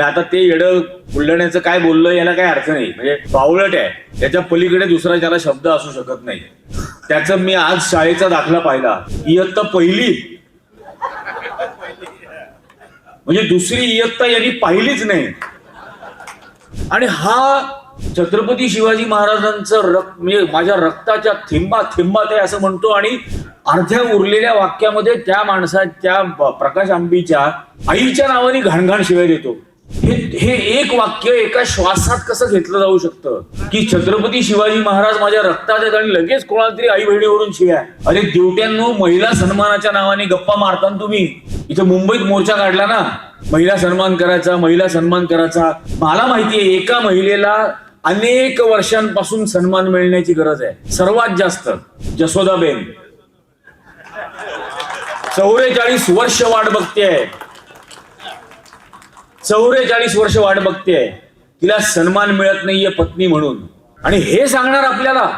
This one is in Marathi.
आता ते येडं बुलढाण्याचं काय बोललं याला काय अर्थ नाही, म्हणजे बावळट आहे, याच्या पलीकडे दुसरा त्याला शब्द असू शकत नाही. त्याचं मी आज शाळेचा दाखला पाहिला, इयत्ता पहिली, म्हणजे दुसरी इयत्ता यांनी पाहिलीच नाही. आणि हा छत्रपती शिवाजी महाराजांचं म्हणजे माझ्या रक्ताच्या थेंबा थेंबात आहे असं म्हणतो, आणि अर्ध्या उरलेल्या वाक्यामध्ये त्या माणसाच्या प्रकाश आंबीच्या आईच्या नावाने घाणघाण शिवाय देतो. हे एक वाक्य एका श्वासात कसं घेतलं जाऊ शकतं की छत्रपती शिवाजी महाराज माझ्या रक्तात आहेत आणि लगेच कोणाला तरी आई बहिणीवरून शिव्या. अरे देवट्यांनो, महिला सन्मानाच्या नावाने गप्पा मारताना तुम्ही. इथं मुंबईत मोर्चा काढला ना, महिला सन्मान करायचा, महिला सन्मान करायचा. मला माहितीये एका महिलेला अनेक वर्षांपासून सन्मान मिळण्याची गरज आहे. सर्वात जास्त जसोदाबेन 44 वर्ष वाट बघतेय, 44 वर्ष वाट बघतेय, तिला सन्मान मिळत नाहीये पत्नी म्हणून. आणि हे सांगणार आपल्याला